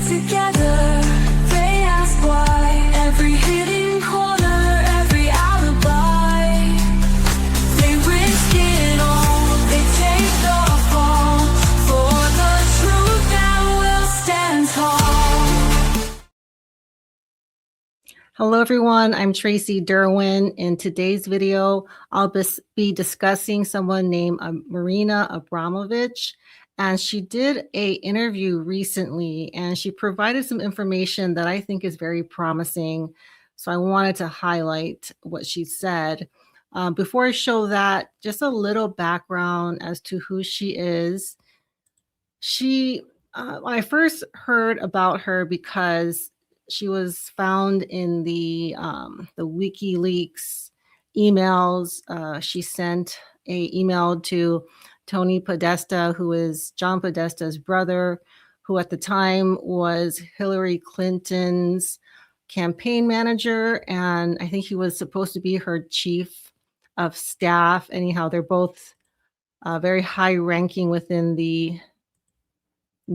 together. They ask why. Every hidden corner, every alibi. They risk it all, they take the fall. For the truth that will stand tall. Hello everyone, I'm Tracy Derwin. In today's video, I'll be discussing someone named Marina Abramovic. And she did an interview recently and she provided some information that I think is very promising. So I wanted to highlight what she said. Before I show that, just a little background as to who she is. I first heard about her because she was found in the WikiLeaks emails. She sent an email to Tony Podesta, who is John Podesta's brother, who at the time was Hillary Clinton's campaign manager. And I think he was supposed to be her chief of staff. Anyhow, they're both very high ranking within the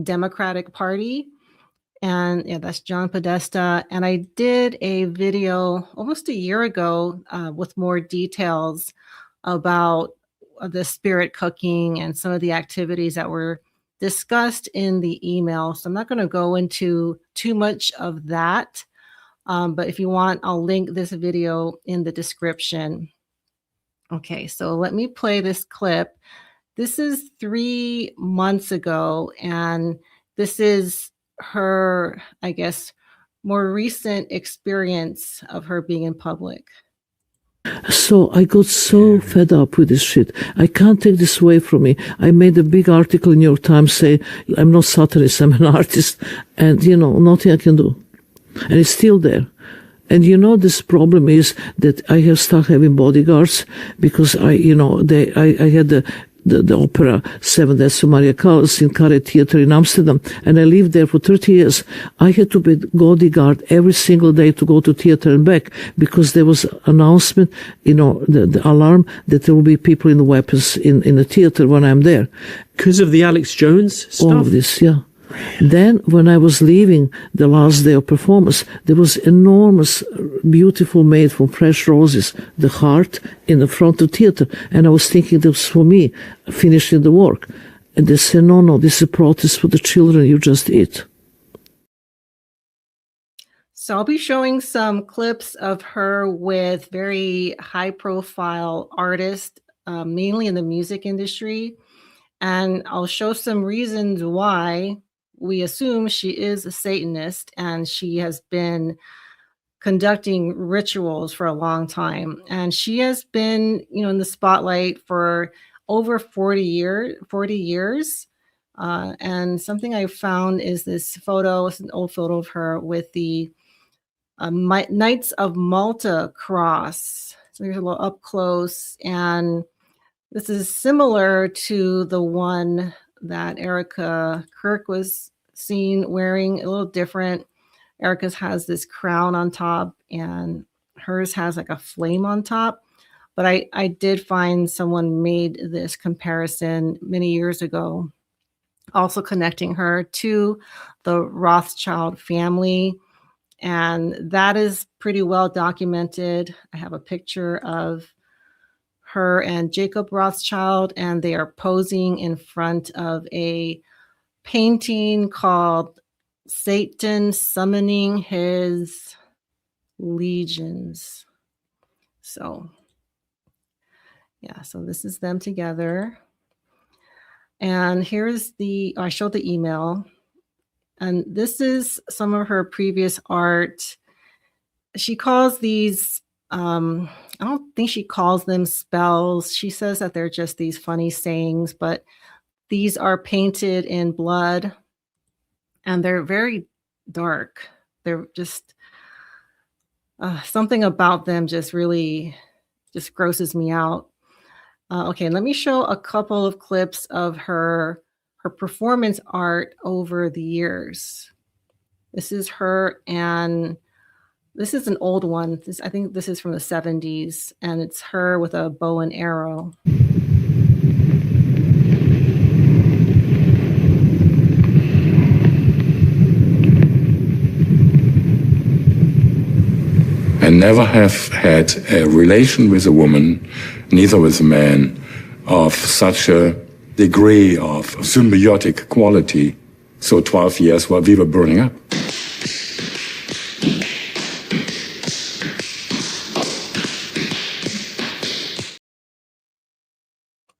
Democratic Party. And yeah, that's John Podesta. And I did a video almost a year ago with more details about the spirit cooking and some of the activities that were discussed in the email. So I'm not going to go into too much of that. But if you want, I'll link this video in the description. Okay, so let me play this clip. This is 3 months ago, and this is her, I guess, more recent experience of her being in public. So I got so fed up with this shit. I can't take this away from me. I made a big article in New York Times saying, I'm not Satanist, I'm an artist. And, nothing I can do. And it's still there. And this problem is that I have started having bodyguards because I had the opera Seven Deaths of Maria Callas in Carré Theater in Amsterdam, and I lived there for 30 years. I had to be bodyguard every single day to go to theater and back because there was announcement, the alarm that there will be people in the weapons in the theater when I'm there. Because of the Alex Jones stuff? All of this, yeah. Then, when I was leaving the last day of performance, there was enormous, beautiful made from fresh roses, the heart in the front of the theater. And I was thinking that was for me, finishing the work. And they said, no, this is a protest for the children you just eat. So I'll be showing some clips of her with very high-profile artists, mainly in the music industry. And I'll show some reasons why we assume she is a Satanist, and she has been conducting rituals for a long time. And she has been, in the spotlight for over 40 years. And something I found is this photo. It's an old photo of her with the Knights of Malta cross. So here's a little up close. And this is similar to the one that Erica Kirk was seen wearing, a little different. Erica's has this crown on top and hers has like a flame on top. But I did find someone made this comparison many years ago, also connecting her to the Rothschild family. And that is pretty well documented. I have a picture of her and Jacob Rothschild, and they are posing in front of a painting called Satan Summoning His Legions. So, yeah, so this is them together. And here's I showed the email. And this is some of her previous art. She calls these, I don't think she calls them spells. She says that they're just these funny sayings, but these are painted in blood and they're very dark. They're just, something about them just really just grosses me out. Okay, let me show a couple of clips of her performance art over the years. This is her, and this is an old one. I think this is from the 70s, and it's her with a bow and arrow. I never have had a relation with a woman, neither with a man, of such a degree of symbiotic quality. So 12 years while we were burning up.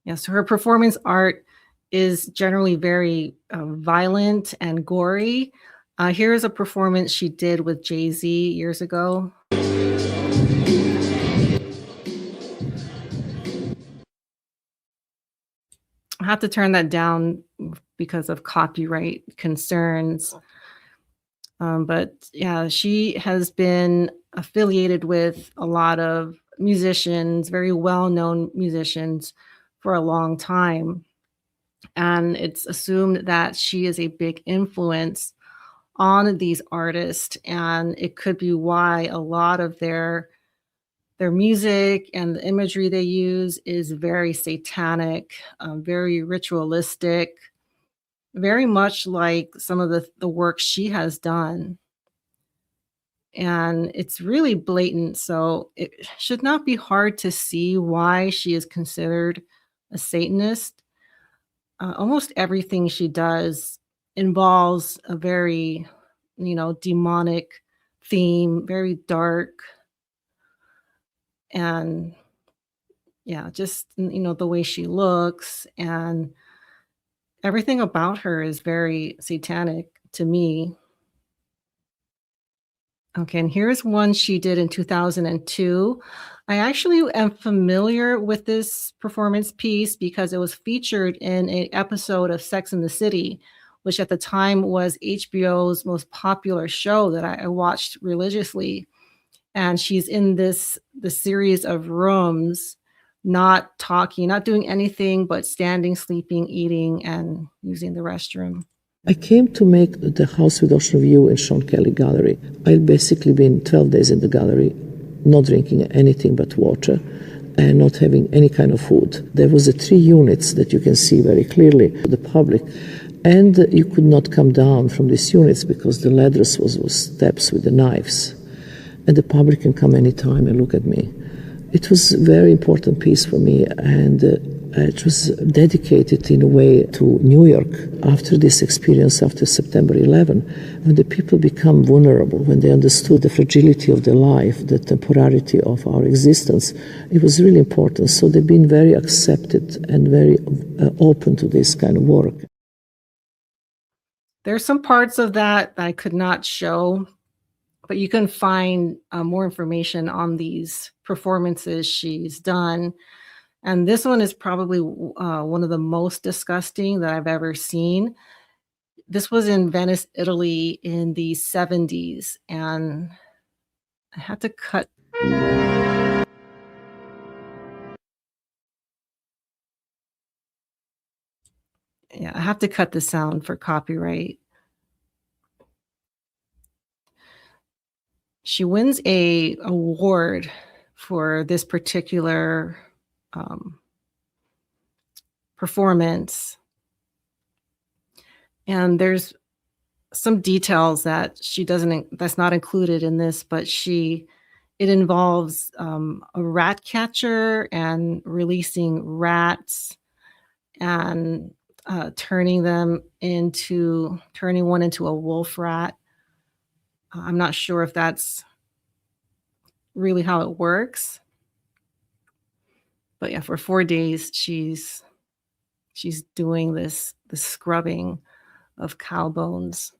Yeah, so her performance art is generally very violent and gory. Here is a performance she did with Jay-Z years ago. I have to turn that down because of copyright concerns. But yeah, she has been affiliated with a lot of musicians, very well-known musicians, for a long time. And it's assumed that she is a big influence on these artists, and it could be why a lot of their music and the imagery they use is very satanic, very ritualistic, very much like some of the work she has done. And it's really blatant, so it should not be hard to see why she is considered a Satanist. Almost everything she does involves a very, demonic theme, very dark, and yeah, just, the way she looks and everything about her is very satanic to me. Okay, and here's one she did in 2002. I actually am familiar with this performance piece because it was featured in an episode of Sex and the City, which at the time was HBO's most popular show that I watched religiously. And she's in the series of rooms, not talking, not doing anything but standing, sleeping, eating, and using the restroom. I came to make the House with Ocean View in Sean Kelly Gallery. I'd basically been 12 days in the gallery, not drinking anything but water and not having any kind of food. There was 3 units that you can see very clearly to the public, and you could not come down from these units because the ladders was steps with the knives, and the public can come anytime and look at me. It was a very important piece for me, and it was dedicated in a way to New York after this experience, after September 11, when the people become vulnerable, when they understood the fragility of their life, the temporality of our existence. It was really important. So they've been very accepted and very open to this kind of work. There's some parts of that I could not show, but you can find more information on these performances she's done. And this one is probably one of the most disgusting that I've ever seen. This was in Venice, Italy in the 70s, and I had to cut. Yeah, I have to cut the sound for copyright. She wins a award for this particular performance. And there's some details that that's not included in this, but it involves a rat catcher and releasing rats and turning one into a wolf rat. I'm not sure if that's really how it works. But yeah, for 4 days, she's doing this scrubbing of cow bones.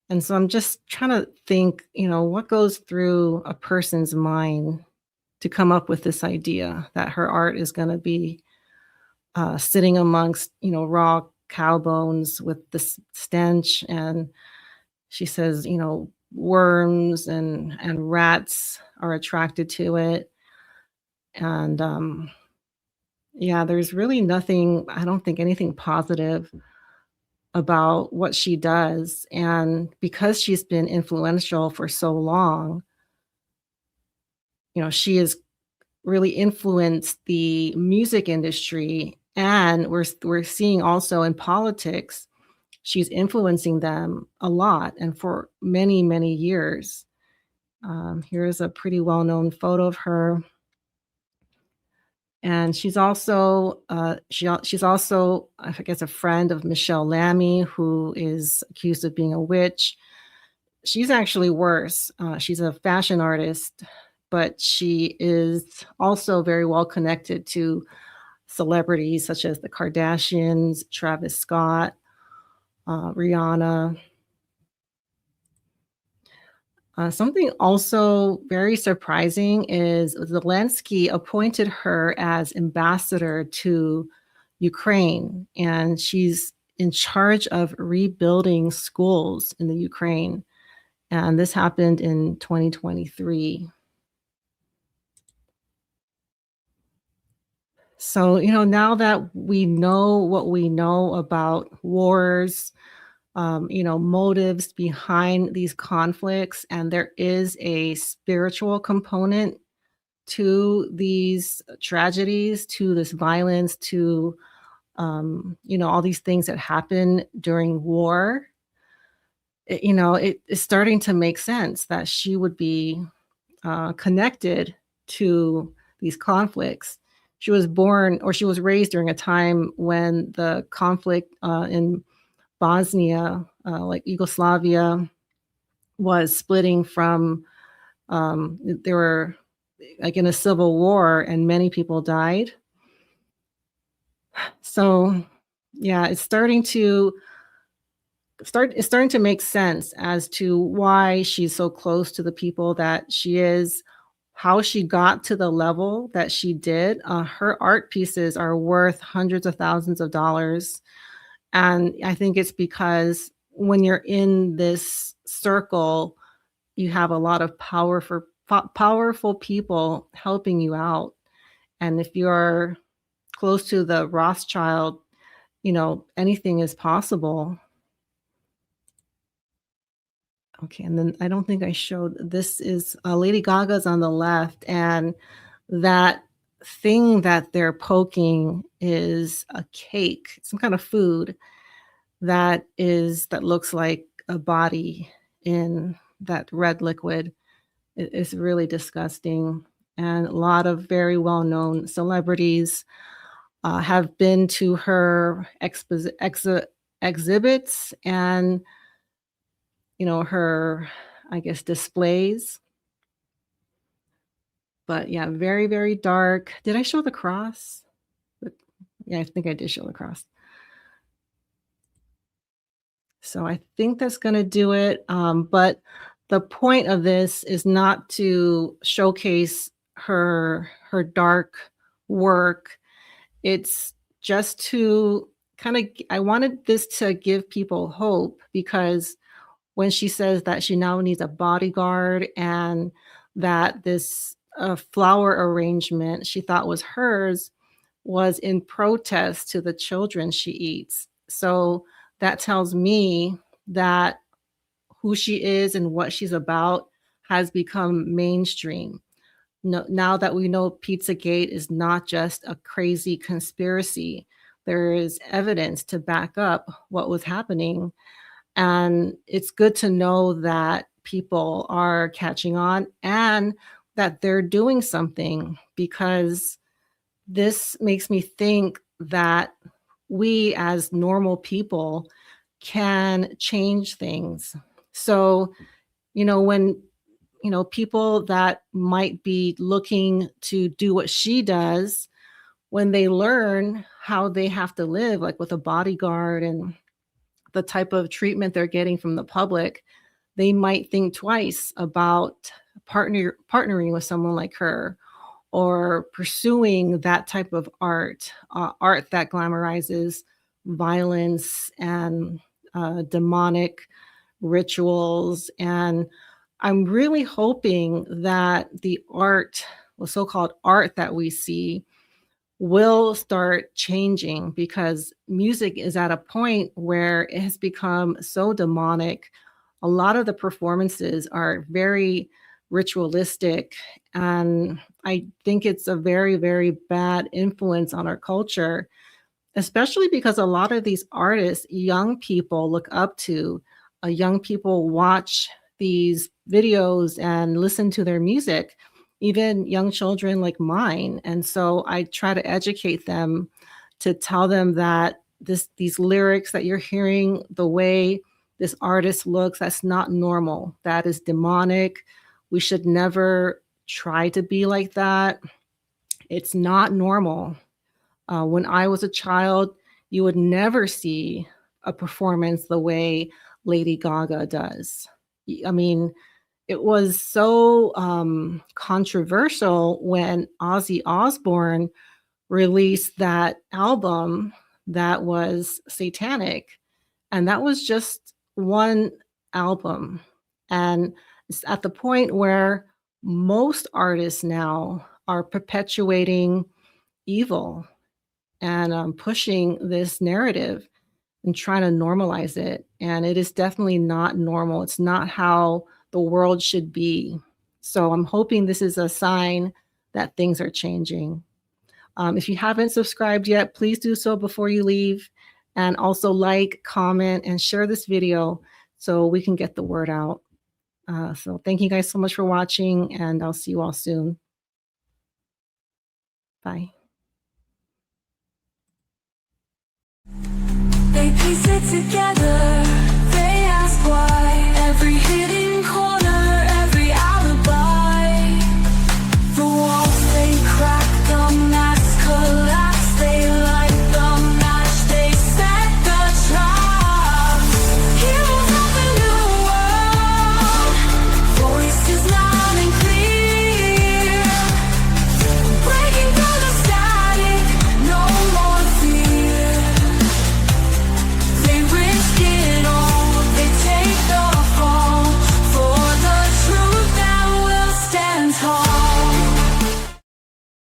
And so I'm just trying to think, what goes through a person's mind to come up with this idea that her art is going to be sitting amongst, raw cow bones with this stench. And she says, worms and rats are attracted to it. And yeah, there's really nothing, I don't think anything positive about what she does. And because she's been influential for so long, she has really influenced the music industry. And we're seeing also in politics, she's influencing them a lot and for many, many years. Here's a pretty well-known photo of her. And she's also, she's also, I guess, a friend of Michelle Lamy, who is accused of being a witch. She's actually worse. She's a fashion artist, but she is also very well connected to celebrities such as the Kardashians, Travis Scott, Rihanna. Something also very surprising is Zelensky appointed her as ambassador to Ukraine, and she's in charge of rebuilding schools in the Ukraine. And this happened in 2023. So, now that we know what we know about wars, motives behind these conflicts, and there is a spiritual component to these tragedies, to this violence, to all these things that happen during war. It is starting to make sense that she would be connected to these conflicts. She was born, or she was raised during a time when the conflict in Bosnia, like Yugoslavia, was splitting from, they were like in a civil war and many people died. So yeah, it's starting to make sense as to why she's so close to the people that she is, how she got to the level that she did. Her art pieces are worth hundreds of thousands of dollars. And I think it's because when you're in this circle, you have a lot of powerful people helping you out. And if you're close to the Rothschild, anything is possible. Okay, and then I don't think I showed, this is Lady Gaga's on the left, and that thing that they're poking is a cake, some kind of food that looks like a body in that red liquid. It is really disgusting. And a lot of very well-known celebrities have been to her exhibits and her, I guess, displays. But yeah, very, very dark. Did I show the cross? Yeah, I think I did show the cross. So I think that's going to do it. But the point of this is not to showcase her dark work. It's just to I wanted this to give people hope, because when she says that she now needs a bodyguard, and that this flower arrangement she thought was hers was in protest to the children she eats. So that tells me that who she is and what she's about has become mainstream. No, now that we know Pizzagate is not just a crazy conspiracy, there is evidence to back up what was happening. And it's good to know that people are catching on and that they're doing something, because this makes me think that we as normal people can change things. So, when, people that might be looking to do what she does, when they learn how they have to live, like with a bodyguard and the type of treatment they're getting from the public, they might think twice about partnering with someone like her, or pursuing that type of art that glamorizes violence and demonic rituals. And I'm really hoping that the art, the so-called art that we see, will start changing, because music is at a point where it has become so demonic. A lot of the performances are very ritualistic, and I think it's a very, very bad influence on our culture, especially because a lot of these artists, young people look up to. Young people watch these videos and listen to their music, even young children like mine. And so I try to educate them, to tell them that these lyrics that you're hearing, the way this artist looks, that's not normal. That is demonic. We should never try to be like that. It's not normal. When I was a child, you would never see a performance the way Lady Gaga does. I mean, it was so controversial when Ozzy Osbourne released that album that was satanic. And that was just one album. And it's at the point where most artists now are perpetuating evil and pushing this narrative and trying to normalize it. And it is definitely not normal. It's not how the world should be. So I'm hoping this is a sign that things are changing. If you haven't subscribed yet, please do so before you leave. And also like, comment, and share this video so we can get the word out. So thank you guys so much for watching, and I'll see you all soon. Bye. They piece it together.